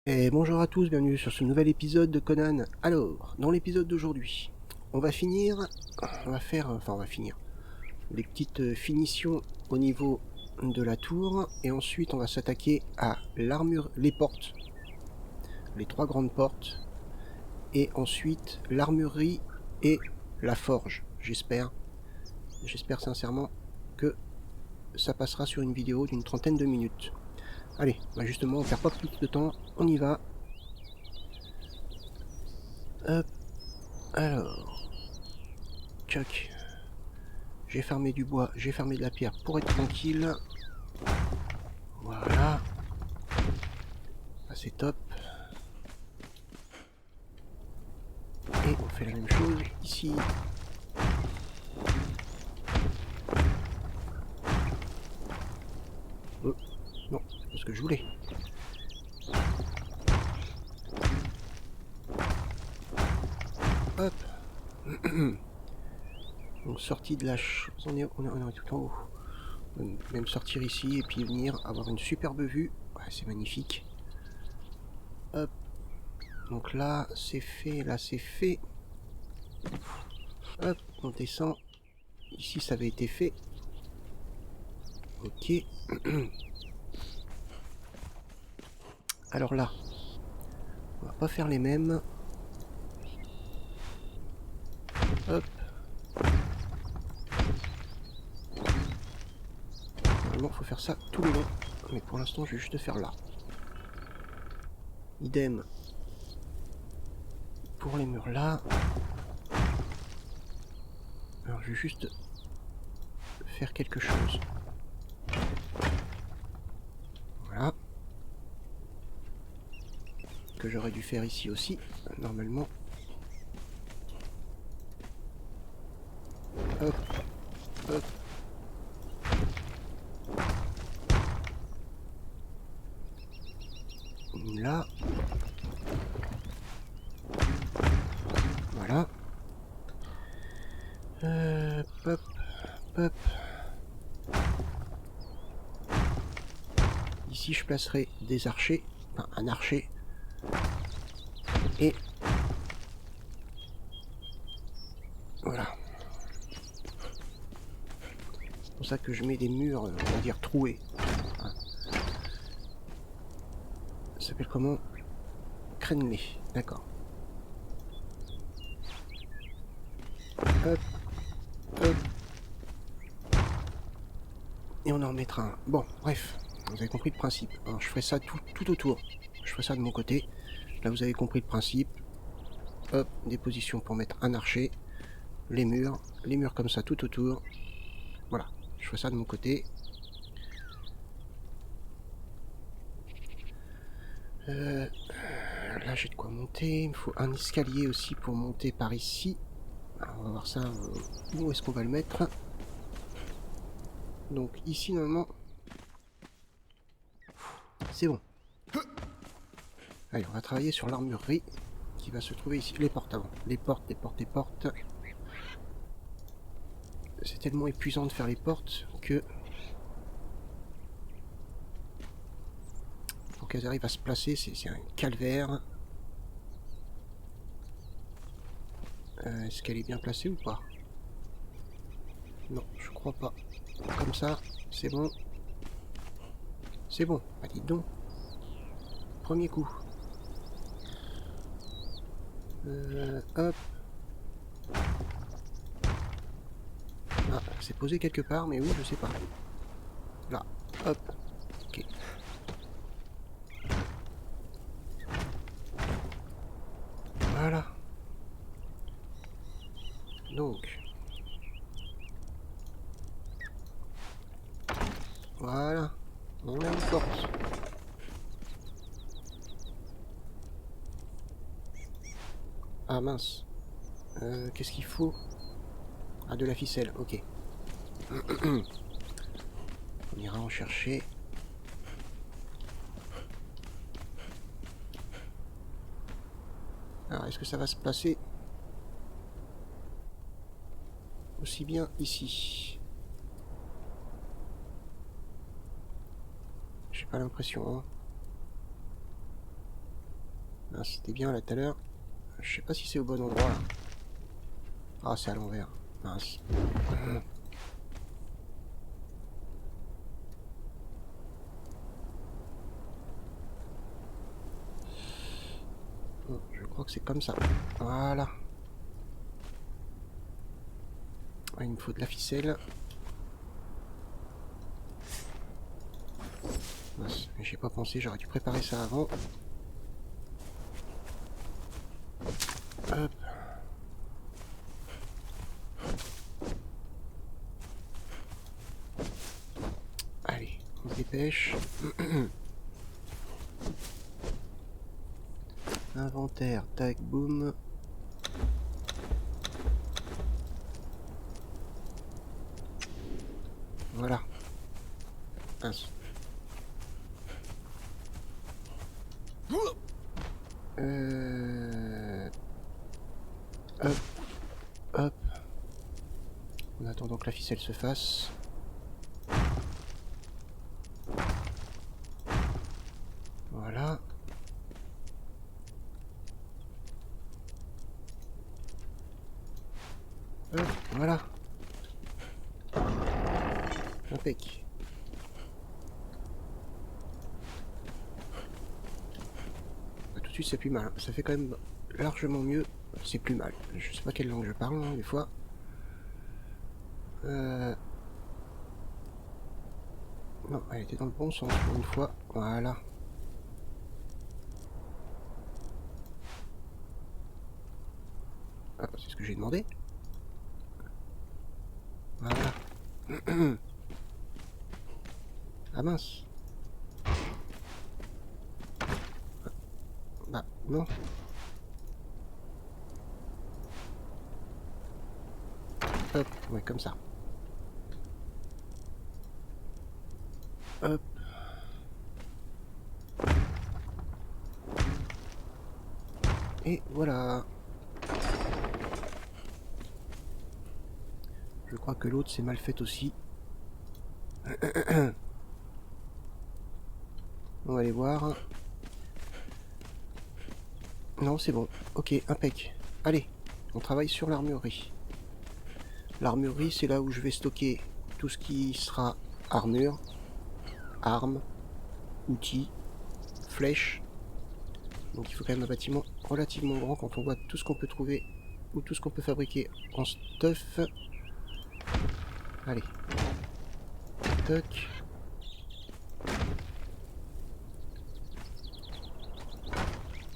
Et bonjour à tous, bienvenue sur ce nouvel épisode de Conan. Alors, dans l'épisode d'aujourd'hui, on va finir les petites finitions au niveau de la tour, et ensuite on va s'attaquer à l'armure, les portes, les trois grandes portes, et ensuite l'armurerie et la forge. J'espère sincèrement que ça passera sur une vidéo d'une 30aine de minutes. Allez, bah justement, on perd pas plus de temps, on y va. Hop, alors, tchac. J'ai fermé du bois, j'ai fermé de la pierre pour être tranquille. Voilà. Ah, c'est top. Et on fait la même chose ici. Non, c'est pas ce que je voulais. Hop. Donc sortie de la... On est tout en haut. On peut même sortir ici et puis venir avoir une superbe vue. Ouais, c'est magnifique. Hop. Donc là, c'est fait. Là, c'est fait. Hop, on descend. Ici, ça avait été fait. Ok. Alors là, on va pas faire les mêmes. Hop. Normalement, il faut faire ça tout le long. Mais pour l'instant, je vais juste faire là. Idem pour les murs là. Alors, je vais juste faire quelque chose. Voilà. Que j'aurais dû faire ici aussi, normalement. Hop, hop. Là. Voilà. Hop, hop. Ici, je placerai des archers. Enfin, un archer. Et... voilà. C'est pour ça que je mets des murs, on va dire, troués. Hein. Ça s'appelle comment? Crénelé. D'accord. Hop, hop. Et on en remettra un. Bon, bref. Vous avez compris le principe. Alors, je ferai ça tout autour. Je ferai ça de mon côté. Là, vous avez compris le principe. Hop, des positions pour mettre un archer. Les murs comme ça tout autour. Voilà, je ferai ça de mon côté. Là, j'ai de quoi monter. Il me faut un escalier aussi pour monter par ici. Alors, on va voir ça. Où est-ce qu'on va le mettre? Donc, ici, normalement... c'est bon. Allez, on va travailler sur l'armurerie qui va se trouver ici. Les portes avant. Les portes. C'est tellement épuisant de faire les portes que... pour qu'elles arrivent à se placer, c'est un calvaire. Est-ce qu'elle est bien placée ou pas? Non, je crois pas. Comme ça, c'est bon. C'est bon. Bah dites donc. Premier coup. Hop. Ah, c'est posé quelque part, mais où, je sais pas. Là. Hop. Ok. Voilà. Donc. Voilà. On a une porte. Ah mince. Qu'est-ce qu'il faut? Ah, de la ficelle, ok. On ira en chercher. Alors, est-ce que ça va se placer aussi bien ici? J'ai pas l'impression, hein. Ah, c'était bien là tout à l'heure. Je sais pas si c'est au bon endroit là. Ah, c'est à l'envers. Mince. Bon, je crois que c'est comme ça. Voilà. Ah, il me faut de la ficelle. Mince, j'ai pas pensé, j'aurais dû préparer ça avant. Hop. Allez, on se dépêche. Inventaire, tac, boum. Voilà. Mince. Hop, hop. En attendant que la ficelle se fasse. Voilà. Hop, voilà. Impec. Bah, tout de suite c'est plus mal. Ça fait quand même largement mieux. C'est plus mal. Je sais pas quelle langue je parle, hein, des fois. Non, elle était dans le bon sens pour une fois. Voilà. Ah, c'est ce que j'ai demandé. Voilà. Ah mince. Bah non. Hop, ouais, comme ça. Hop. Et voilà. Je crois que l'autre c'est mal fait aussi. On va aller voir. Non, c'est bon. Ok, impec. Allez, on travaille sur l'armurerie. L'armurerie, c'est là où je vais stocker tout ce qui sera armure, armes, outils, flèches. Donc il faut quand même un bâtiment relativement grand quand on voit tout ce qu'on peut trouver ou tout ce qu'on peut fabriquer en stuff. Allez. Toc.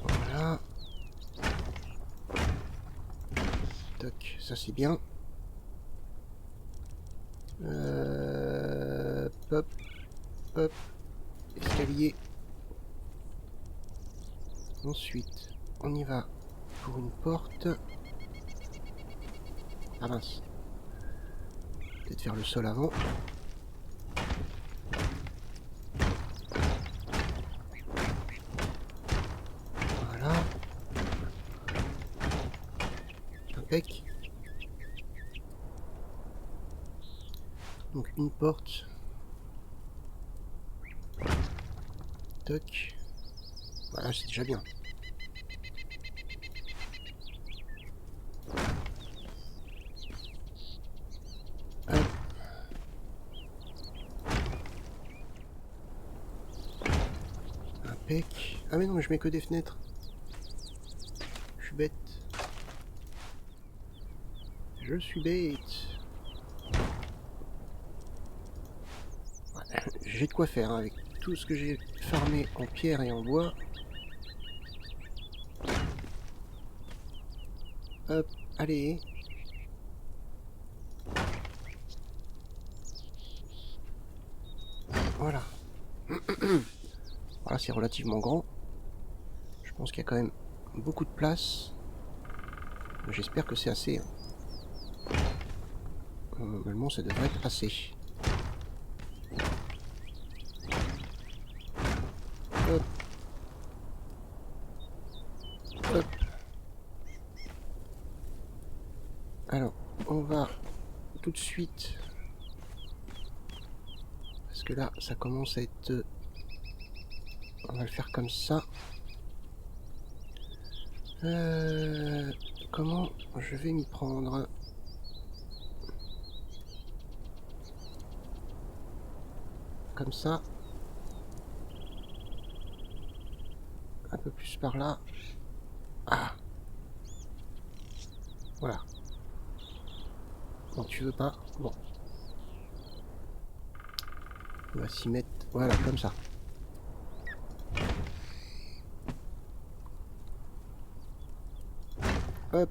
Voilà. Toc, ça c'est bien. Hop, hop. Escalier. Ensuite, on y va pour une porte. Ah mince. Peut-être faire le sol avant. Voilà. Impec. Donc une porte. Toc. Voilà, c'est déjà bien. Hop. Impec. Ah mais non, mais je mets que des fenêtres. Je suis bête. Je suis bête. Ouais, j'ai de quoi faire hein, avec tout ce que j'ai farmé en pierre et en bois. Hop, allez. Voilà. Voilà, c'est relativement grand. Je pense qu'il y a quand même beaucoup de place. J'espère que c'est assez. Hein. Normalement, ça devrait être assez. Hop. Hop. Alors, on va tout de suite... Parce que là, ça commence à être... On va le faire comme ça. Euh, Comment je vais m'y prendre? Comme ça. Un peu plus par là. Ah, voilà. Bon, tu veux pas? Bon. On va s'y mettre. Voilà, comme ça. Hop.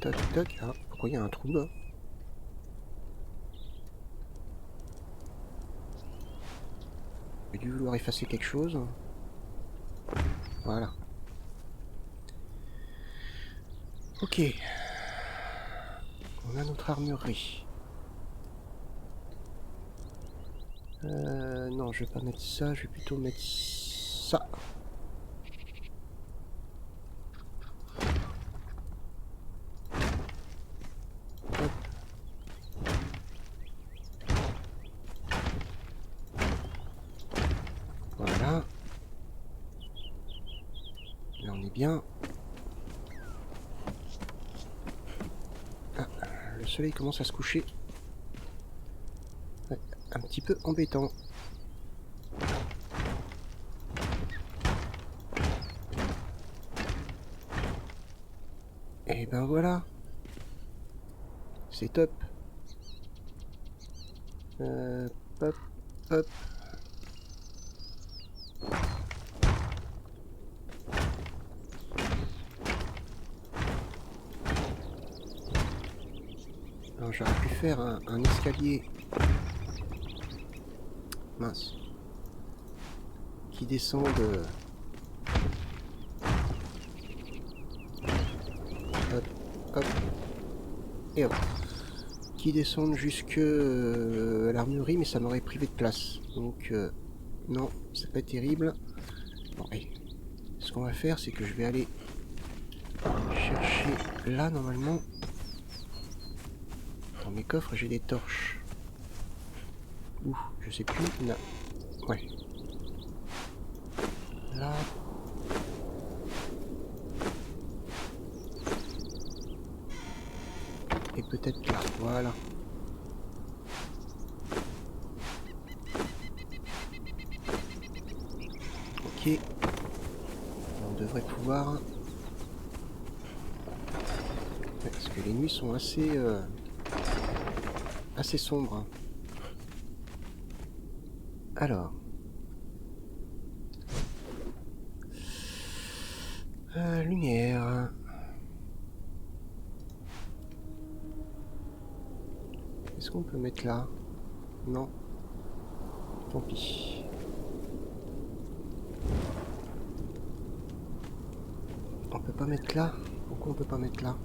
Toc, toc. Ah, pourquoi il y a un trou là? J'ai dû vouloir effacer quelque chose. Voilà. Ok. On a notre armurerie. Non, je vais pas mettre ça. Je vais plutôt mettre ça. Hop. Voilà. Là, on est bien. Ah, le soleil commence à se coucher. Ouais, un petit peu embêtant. Et ben voilà. C'est top. Hop, hop. Alors j'aurais pu faire un escalier. Mince. Qui descend de... Hop, hop. Et hop. Qui descendent jusque à l'armurerie, mais ça m'aurait privé de place. Donc, non, c'est pas terrible. Bon, allez. Ce qu'on va faire, c'est que je vais aller chercher là, normalement. Dans mes coffres, j'ai des torches. Ouh, je sais plus. Là. Ouais. Là. Et peut-être là. Voilà. Ok. On devrait pouvoir... Parce que les nuits sont assez sombres. Alors. Lumière. Est-ce qu'on peut mettre là? Non. Tant pis. On peut pas mettre là? Pourquoi on peut pas mettre là?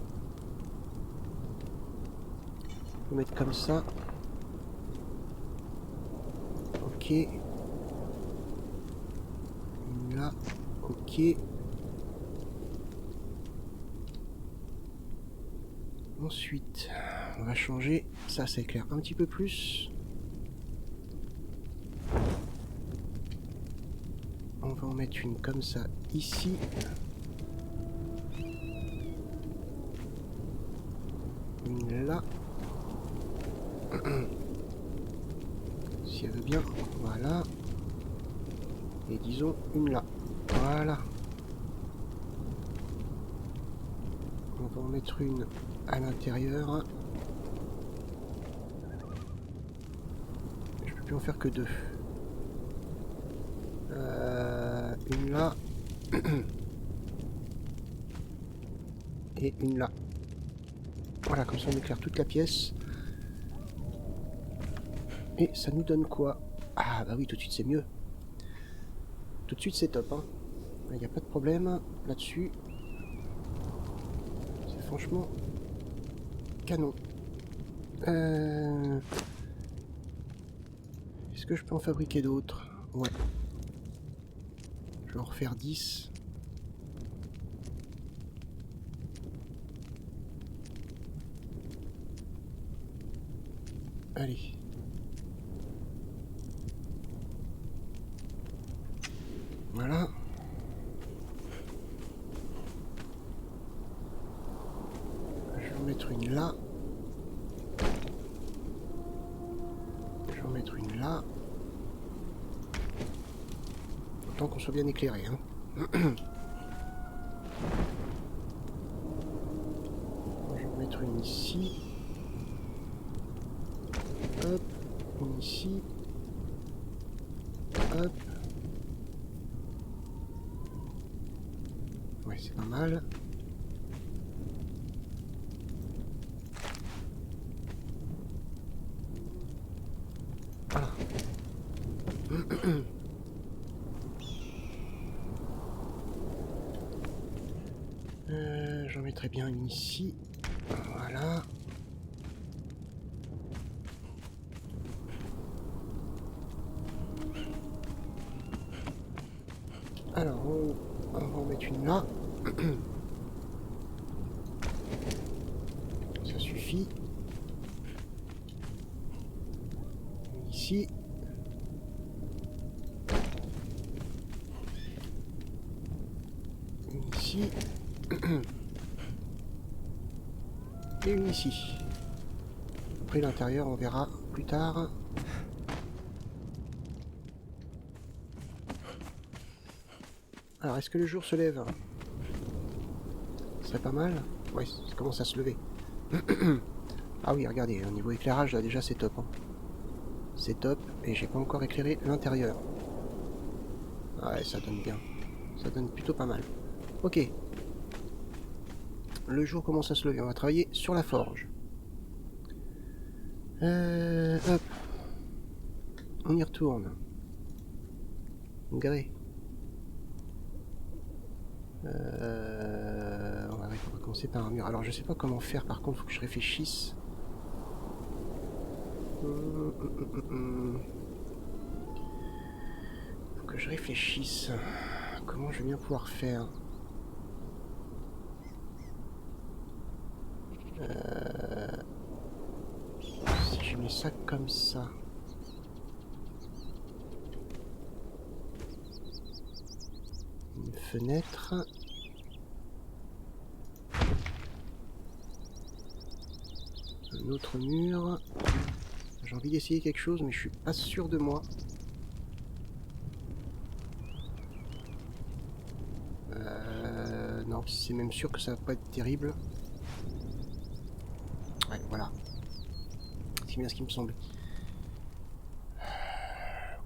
On peut mettre comme ça. Ok. Là. Ok. Ensuite, on va changer. Ça éclaire un petit peu plus. On va en mettre une comme ça ici. Une là. Si elle veut bien. Voilà. Et disons une là. Voilà. On va en mettre une à l'intérieur. Je peux plus en faire que deux. Une là. Et une là. Voilà, comme ça on éclaire toute la pièce. Et ça nous donne quoi? Ah bah oui, tout de suite c'est mieux. Tout de suite c'est top, hein. Il n'y a pas de problème là-dessus. C'est franchement canon. Est-ce que je peux en fabriquer d'autres? Ouais. Je vais en refaire 10. Allez. Voilà. Je vais en mettre une là. Je vais en mettre une là. Autant qu'on soit bien éclairé, hein. Je vais en mettre une ici. Hop, une ici. Hop. Ouais, c'est pas mal. Voilà. J'en mettrai bien une ici. Voilà. Alors, on va en mettre une là. Ça suffit. Une ici. Une ici. Et une ici. Après l'intérieur, on verra plus tard. Alors, est-ce que le jour se lève? Ce serait pas mal. Ouais, ça commence à se lever. Ah oui, regardez, au niveau éclairage, là, déjà, c'est top. Hein. C'est top, et j'ai pas encore éclairé l'intérieur. Ouais, ça donne bien. Ça donne plutôt pas mal. Ok. Le jour commence à se lever. On va travailler sur la forge. Hop. On y retourne. Grès. On va commencer par un mur. Alors je sais pas comment faire, par contre faut que je réfléchisse. Faut que je réfléchisse. Comment je vais bien pouvoir faire. Si je mets ça comme ça. Une fenêtre. Un autre mur. J'ai envie d'essayer quelque chose, mais je suis pas sûr de moi. Non, c'est même sûr que ça va pas être terrible. Ouais, voilà. C'est bien ce qui me semble.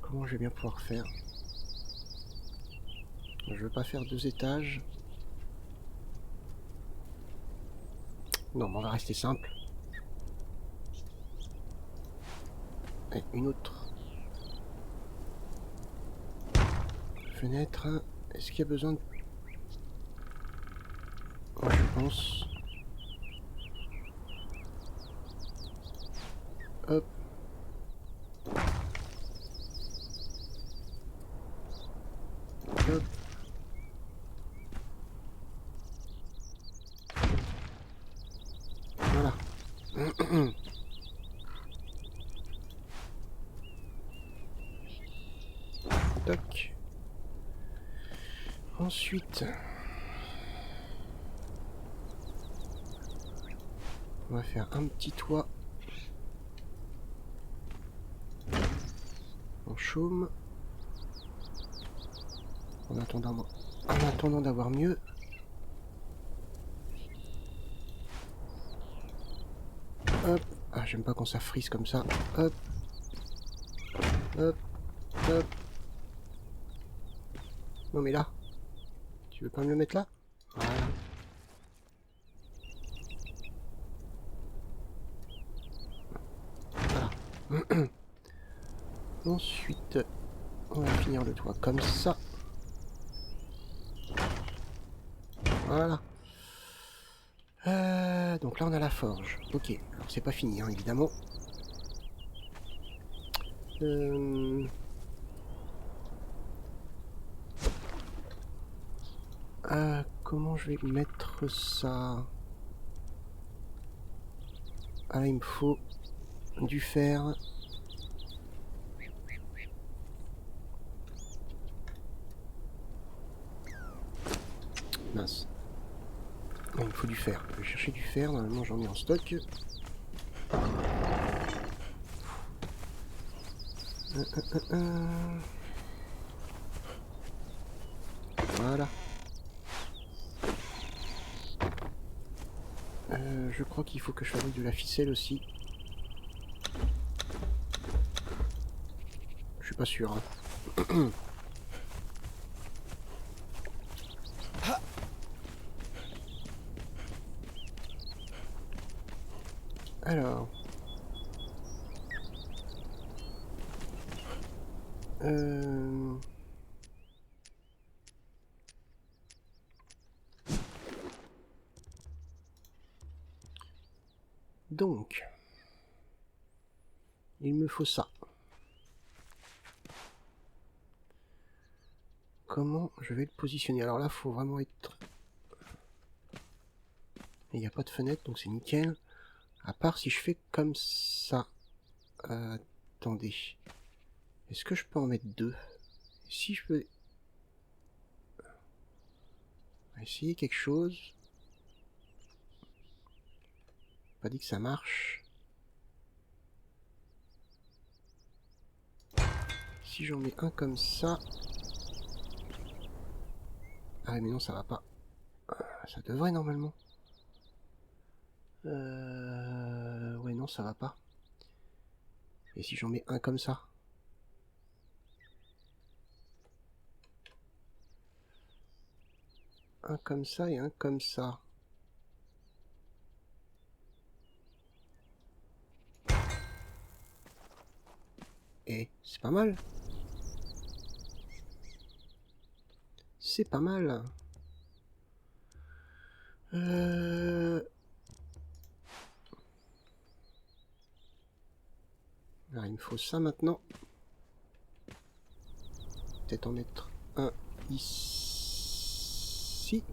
Comment je vais bien pouvoir faire? Je veux pas faire 2 étages. Non, mais on va rester simple. Et une autre fenêtre. Est-ce qu'il y a besoin de... Ouais, je pense. Hop. Hop. Voilà. Toc. Ensuite, on va faire un petit toit en chaume. En attendant d'avoir mieux. Hop. Ah, j'aime pas quand ça frise comme ça. Hop. Hop. Hop. Non mais là. Tu veux pas me le mettre là? Voilà. Voilà. Ensuite, on va finir le toit comme ça. Voilà. Donc là on a la forge. Ok, alors c'est pas fini hein, évidemment. Comment je vais mettre ça? Ah, il me faut du fer. Mince. Ah, il me faut du fer. Je vais chercher du fer. Normalement, j'en ai en stock. Voilà. Je crois qu'il faut que je fabrique de la ficelle aussi. Je suis pas sûr. Hein. Alors. Donc. Il me faut ça. Comment je vais le positionner? Alors là, il faut vraiment être... Il n'y a pas de fenêtre, donc c'est nickel. À part si je fais comme ça. Attendez. Est-ce que je peux en mettre deux? Si je peux... On va essayer quelque chose. Pas dit que ça marche. Si j'en mets un comme ça... Ah mais non, ça va pas. Ça devrait normalement. Ouais, non, ça va pas. Et si j'en mets un comme ça? Un comme ça et un comme ça. Et c'est pas mal. C'est pas mal. Alors, il me faut ça maintenant. Peut-être en mettre un ici.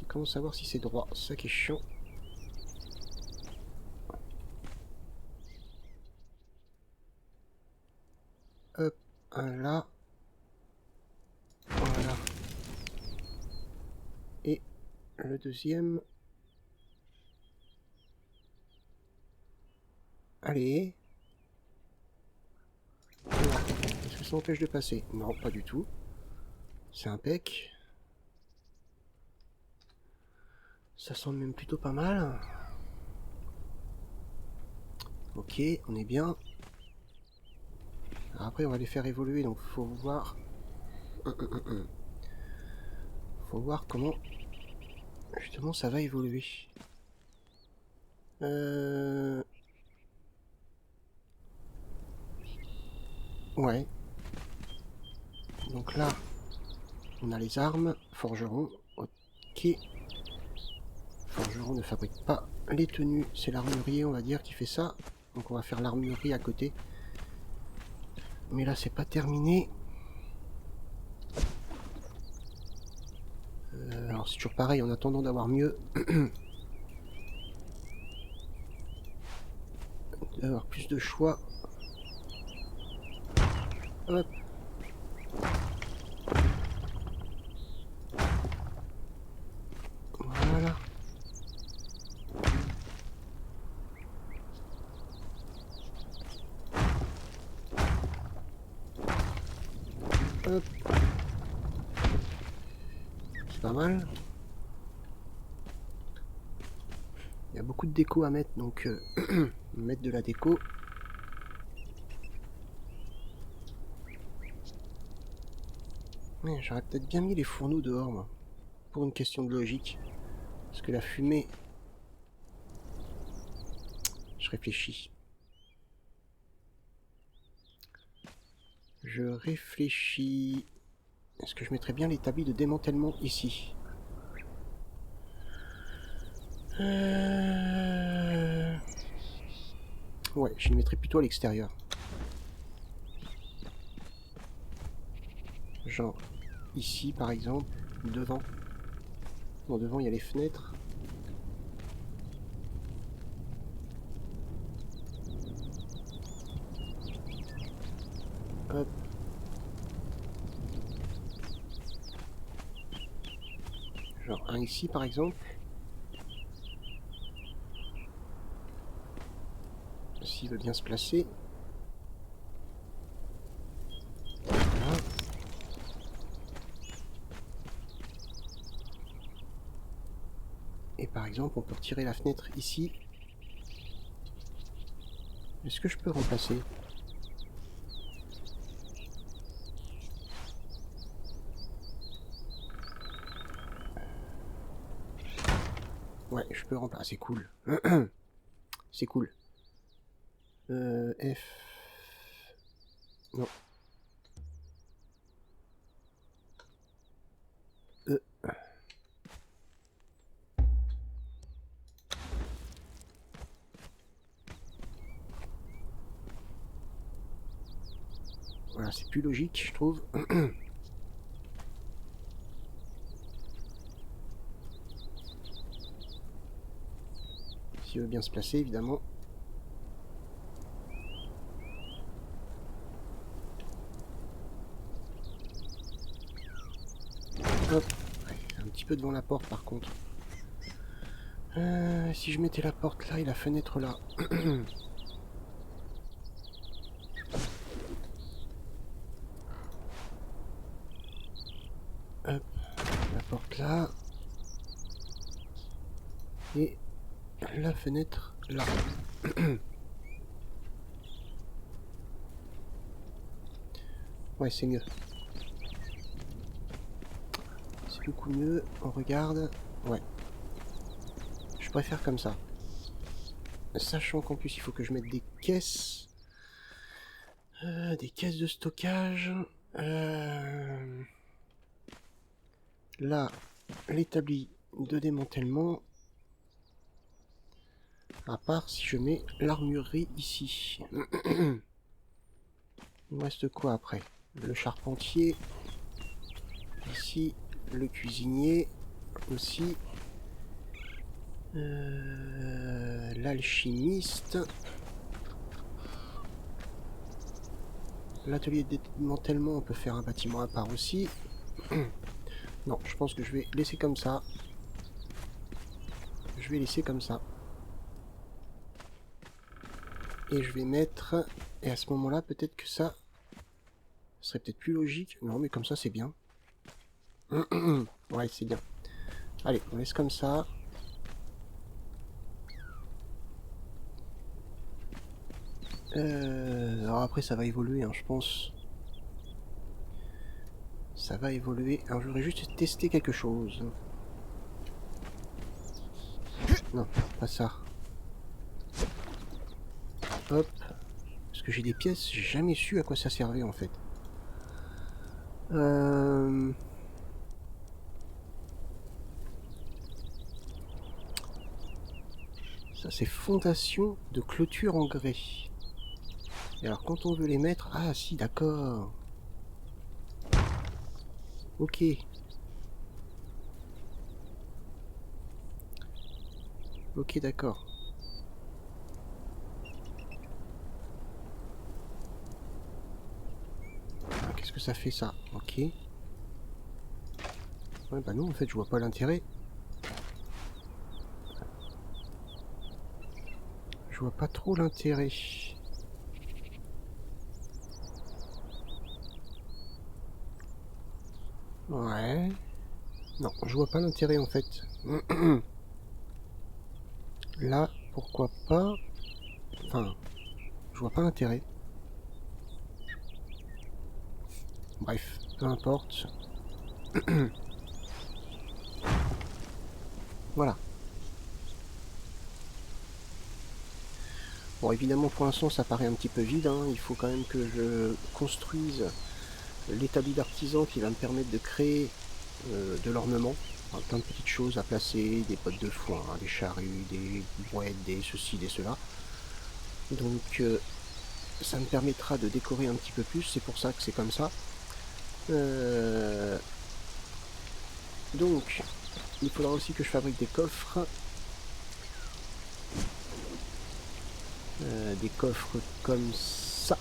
Comment savoir si c'est droit? C'est ça qui est chiant. Hop, un là. Voilà. Et le deuxième. Allez. Est-ce que ça m'empêche de passer? Non, pas du tout. C'est impec. Ça semble même plutôt pas mal. Ok, on est bien. Alors après, on va les faire évoluer, donc faut voir... Faut voir comment... Justement, ça va évoluer. Ouais. Donc là, on a les armes. Forgeron. Ok. Forgeron ne fabrique pas les tenues. C'est l'armurier, on va dire, qui fait ça. Donc on va faire l'armurerie à côté. Mais là, c'est pas terminé. Alors c'est toujours pareil, en attendant d'avoir mieux. D'avoir plus de choix. Hop. Voilà. Hop. C'est pas mal. Il y a beaucoup de déco à mettre, donc mettre de la déco. Ouais, j'aurais peut-être bien mis les fourneaux dehors, moi. Pour une question de logique. Parce que la fumée... Je réfléchis. Je réfléchis... Est-ce que je mettrais bien l'établi de démantèlement ici? Ouais, je le mettrais plutôt à l'extérieur. Genre ici par exemple, devant. Bon, devant il y a les fenêtres. Hop. Genre un ici par exemple. S'il veut bien se placer. Voilà. Et par exemple, on peut retirer la fenêtre ici. Est-ce que je peux remplacer? Ouais, je peux remplacer. C'est cool. C'est cool. F. Non. E. Voilà, c'est plus logique, je trouve. S'il veut bien se placer, évidemment. Hop. Ouais, un petit peu devant la porte, par contre. Si je mettais la porte là et la fenêtre là. Hop. La porte là. Et la fenêtre là. Ouais, c'est mieux. C'est beaucoup mieux. On regarde. Ouais. Je préfère comme ça. Sachant qu'en plus, il faut que je mette des caisses. Des caisses de stockage. Là, l'établi de démantèlement. À part si je mets l'armurerie ici. Il me reste quoi après? Le charpentier. Ici, le cuisinier. Aussi. L'alchimiste. L'atelier de démantèlement, on peut faire un bâtiment à part aussi. Non, je pense que je vais laisser comme ça. Je vais laisser comme ça. Et je vais mettre... Et à ce moment-là, peut-être que ça serait peut-être plus logique. Non, mais comme ça, c'est bien. Ouais, c'est bien. Allez, on laisse comme ça. Alors après, ça va évoluer, hein, je pense. Ça va évoluer. Alors, je voudrais juste tester quelque chose. Non, pas ça. Hop. Parce que j'ai des pièces, j'ai jamais su à quoi ça servait, en fait. Ça, c'est fondation de clôture en grès. Et alors, quand on veut les mettre... Ah, si, d'accord. Ok. Ok, d'accord. Qu'est-ce que ça fait, ça? Ok. Ouais, bah non, en fait, je vois pas l'intérêt. Je vois pas trop l'intérêt. Ouais. Non, je vois pas l'intérêt, en fait. Là, pourquoi pas... Enfin, je vois pas l'intérêt. Bref, peu importe. Voilà. Bon, évidemment, pour l'instant, ça paraît un petit peu vide, hein. Il faut quand même que je construise l'établi d'artisan qui va me permettre de créer de l'ornement. Enfin, plein de petites choses à placer, des bottes de foin, hein, des charrues, des brouettes, des ceci, des cela. Donc, ça me permettra de décorer un petit peu plus, c'est pour ça que c'est comme ça. Donc, il faudra aussi que je fabrique des coffres. Des coffres comme ça.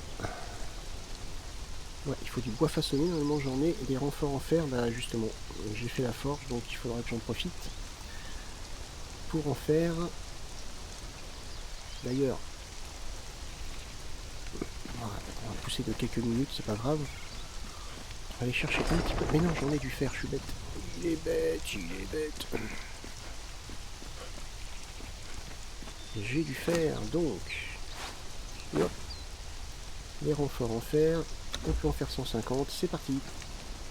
Ouais, il faut du bois façonné, normalement j'en ai, et des renforts en fer, bah justement, j'ai fait la forge, donc il faudra que j'en profite pour en faire. D'ailleurs, on va pousser de quelques minutes, c'est pas grave. On va aller chercher un petit peu. Mais non, j'en ai du fer, je suis bête. Il est bête, il est bête. J'ai du fer, donc. Hop. Les renforts en fer. On peut en faire 150, c'est parti.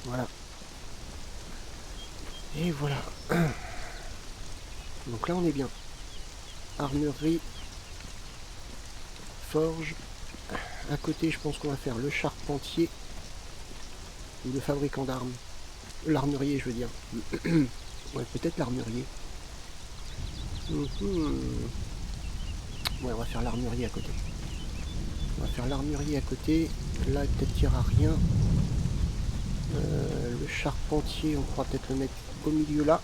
Voilà. Et voilà. Donc là, on est bien. Armurerie. Forge. À côté, je pense qu'on va faire le charpentier. Ou le fabricant d'armes. L'armurier, je veux dire. Ouais, peut-être l'armurier. Ouais, on va faire l'armurier à côté. On va faire l'armurier à côté. Là, peut-être qu'il n'y aura rien. Le charpentier, on pourra peut-être le mettre au milieu là.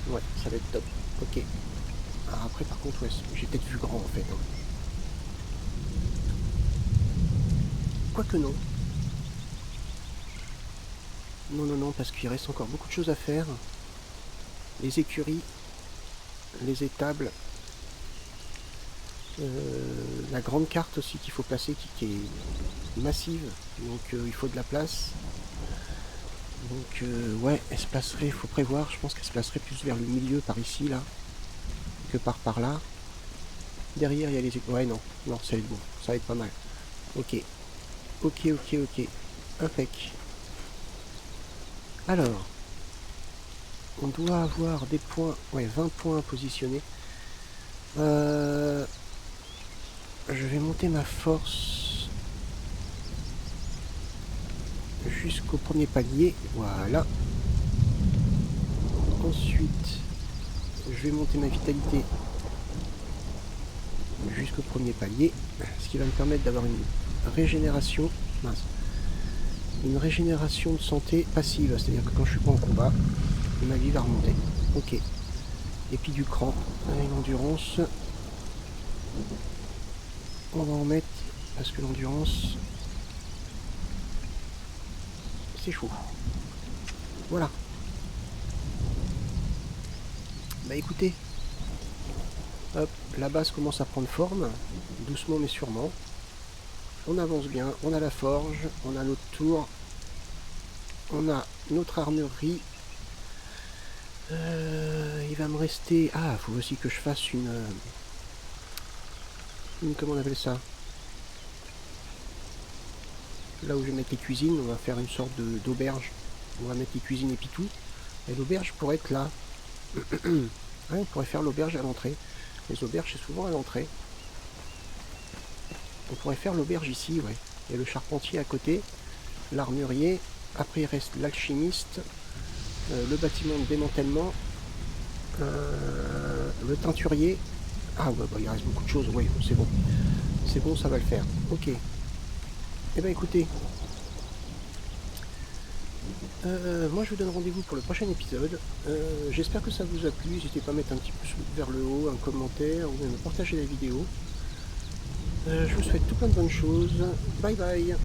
Ouais, ça va être top. Ok. Alors après, par contre, ouais, j'ai peut-être vu grand en fait. Hein. Quoique non. Non, non, non, parce qu'il reste encore beaucoup de choses à faire. Les écuries, les étables, la grande carte aussi qu'il faut placer, qui est massive, donc il faut de la place. Donc ouais, elle se placerait, il faut prévoir, je pense qu'elle se placerait plus vers le milieu par ici là, que par là. Derrière il y a les écuries. Ouais non, non, ça va être bon, ça va être pas mal. Ok, ok, ok, ok, impec. Alors, on doit avoir des points, ouais, 20 points positionnés. Je vais monter ma force jusqu'au premier palier, voilà. Ensuite, je vais monter ma vitalité jusqu'au premier palier, ce qui va me permettre d'avoir une régénération, mince, une régénération de santé passive, c'est-à-dire que quand je suis pas en combat, ma vie va remonter. Ok. Et puis du cran, avec l'endurance, on va en mettre, parce que l'endurance, c'est chaud. Voilà. Bah écoutez, hop, la base commence à prendre forme, doucement mais sûrement. On avance bien, on a la forge, on a notre tour, on a notre armurerie. Il va me rester... Ah, il faut aussi que je fasse une... Comment on appelle ça? Là où je vais mettre les cuisines, on va faire une sorte d'auberge. On va mettre les cuisines et puis tout. Et l'auberge pourrait être là. Ouais, on pourrait faire l'auberge à l'entrée. Les auberges, c'est souvent à l'entrée. On pourrait faire l'auberge ici, ouais. Il y a le charpentier à côté, l'armurier. Après, il reste l'alchimiste, le bâtiment de démantèlement, le teinturier. Ah ouais, bah, il reste beaucoup de choses. Oui, c'est bon. C'est bon, ça va le faire. Ok. Eh ben écoutez, moi je vous donne rendez-vous pour le prochain épisode. J'espère que ça vous a plu. N'hésitez pas à mettre un petit pouce vers le haut, un commentaire, ou même à partager la vidéo. Je vous souhaite tout plein de bonnes choses. Bye bye.